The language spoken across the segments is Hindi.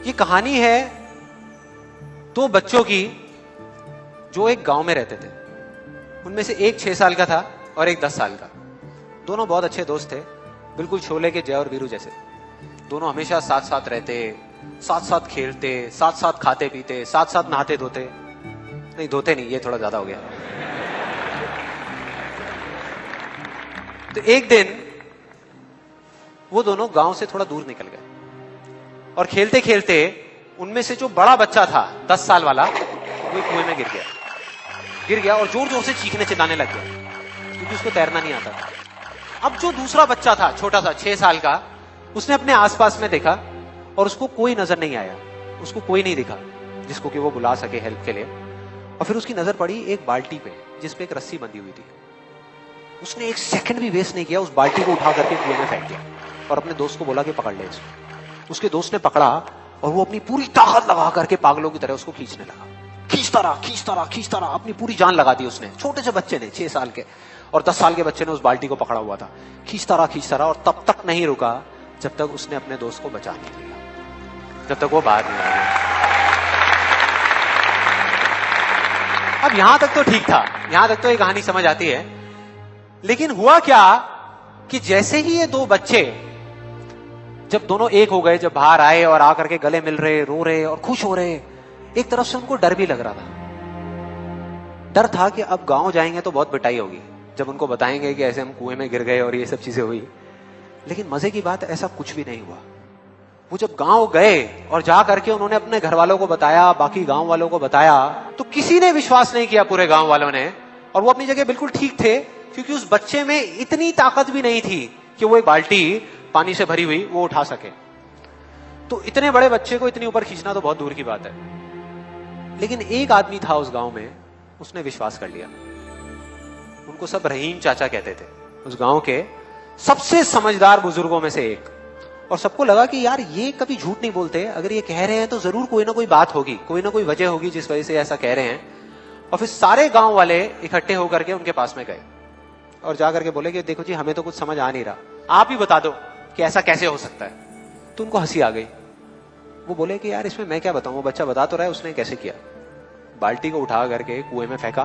ये कहानी है दो बच्चों की जो एक गांव में रहते थे। उनमें से एक 6 साल का था और एक 10 साल का। दोनों बहुत अच्छे दोस्त थे, बिल्कुल शोले के जय और वीरू जैसे। दोनों हमेशा साथ साथ रहते, साथ साथ खेलते, साथ साथ खाते पीते, साथ साथ नहाते धोते। नहीं धोते नहीं, ये थोड़ा ज्यादा हो गया। तो एक दिन वो दोनों गांव से थोड़ा दूर निकल गए और खेलते खेलते उनमें से जो बड़ा बच्चा था 10 साल वाला, वो कुएं में गिर गया और जोर जोर से चीखने चिल्लाने लग गया क्योंकि उसको तैरना नहीं आता था। अब जो दूसरा बच्चा था छोटा सा 6 साल का, उसने अपने आसपास में देखा और उसको कोई नजर नहीं आया, उसको कोई नहीं दिखा जिसको कि वो बुला सके हेल्प के लिए। और फिर उसकी नजर पड़ी एक बाल्टी पे जिसपे एक रस्सी बंधी हुई थी। उसने एक सेकंड भी वेस्ट नहीं किया, उस बाल्टी को उठा करके कुएं में फेंक दिया और अपने दोस्त को बोला कि पकड़ ले इसको। उसके दोस्त ने पकड़ा और वो अपनी पूरी ताकत लगा करके पागलों की तरह उसको खींचने लगा। खींचता रहा, अपनी पूरी जान लगा दी उसने। छोटे से बच्चे ने, 6 साल के और 10 साल के बच्चे ने उस बाल्टी को पकड़ा हुआ था। खींचता रहा और तब तक नहीं रुका जब तक उसने अपने दोस्त को बचा नहीं लिया, जब तक वो बाहर नहीं आ गया। अब यहां तक तो ठीक था, यहां तक तो ये कहानी समझ आती है। लेकिन हुआ क्या कि जैसे ही ये दो बच्चे जब दोनों एक हो गए, जब बाहर आए और आकर के गले मिल रहे, रो रहे और खुश हो रहे, एक तरफ से उनको डर भी लग रहा था। डर था कि अब गांव जाएंगे तो बहुत पिटाई होगी जब उनको बताएंगे कि ऐसे हम कुएं में गिर गए और ये सब चीजें हुई। लेकिन मजे की बात, ऐसा कुछ भी नहीं हुआ। वो जब गांव गए और जा करके उन्होंने अपने घर वालों को बताया, बाकी गांव वालों को बताया, तो किसी ने विश्वास नहीं किया, पूरे गांव वालों ने। और वो अपनी जगह बिल्कुल ठीक थे क्योंकि उस बच्चे में इतनी ताकत भी नहीं थी कि वो एक बाल्टी पानी से भरी हुई वो उठा सके। तो इतने बड़े बच्चे को इतनी ऊपर खींचना तो बहुत दूर की बात है। लेकिन एक आदमी था उस गांव में, उसने विश्वास कर लिया। उनको सब रहीम चाचा कहते थे, उस गांव के सबसे समझदार बुजुर्गों में से एक। और सबको लगा कि यार ये कभी झूठ नहीं बोलते, अगर ये कह रहे हैं तो जरूर कोई ना कोई बात होगी, कोई ना कोई वजह होगी जिस वजह से ऐसा कह रहे हैं। और फिर सारे गांव वाले इकट्ठे होकर के उनके पास में गए और जाकर के बोले कि देखो जी, हमें तो कुछ समझ आ नहीं रहा, आप ही बता दो कि ऐसा कैसे हो सकता है। तो उनको हंसी आ गई। वो बोले कि यार इसमें मैं क्या बताऊं, वो बच्चा बता तो रहा है उसने कैसे किया। बाल्टी को उठा करके कुएं में फेंका,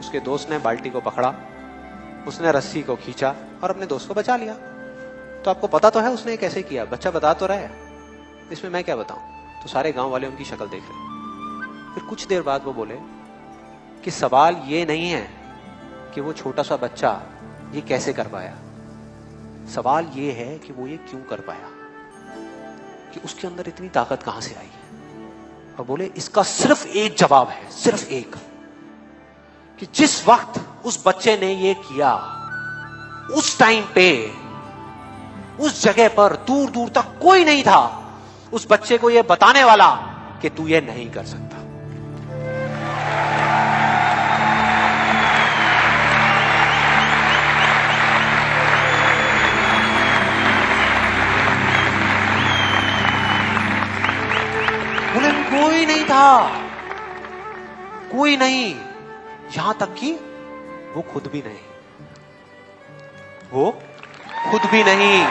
उसके दोस्त ने बाल्टी को पकड़ा, उसने रस्सी को खींचा और अपने दोस्त को बचा लिया। तो आपको पता तो है उसने कैसे किया, बच्चा बता तो रहा है, इसमें मैं क्या बताऊं। तो सारे गांव वाले उनकी शक्ल देख रहे। फिर कुछ देर बाद वो बोले कि सवाल ये नहीं है कि वो छोटा सा बच्चा ये कैसे कर पाया, सवाल ये है कि वो ये क्यों कर पाया, कि उसके अंदर इतनी ताकत कहां से आई। और बोले इसका सिर्फ एक जवाब है, सिर्फ एक, कि जिस वक्त उस बच्चे ने ये किया, उस टाइम पे उस जगह पर दूर दूर तक कोई नहीं था उस बच्चे को ये बताने वाला कि तू ये नहीं कर सकता। बोले कोई नहीं था, कोई नहीं, यहां तक कि वो खुद भी नहीं, वो खुद भी नहीं।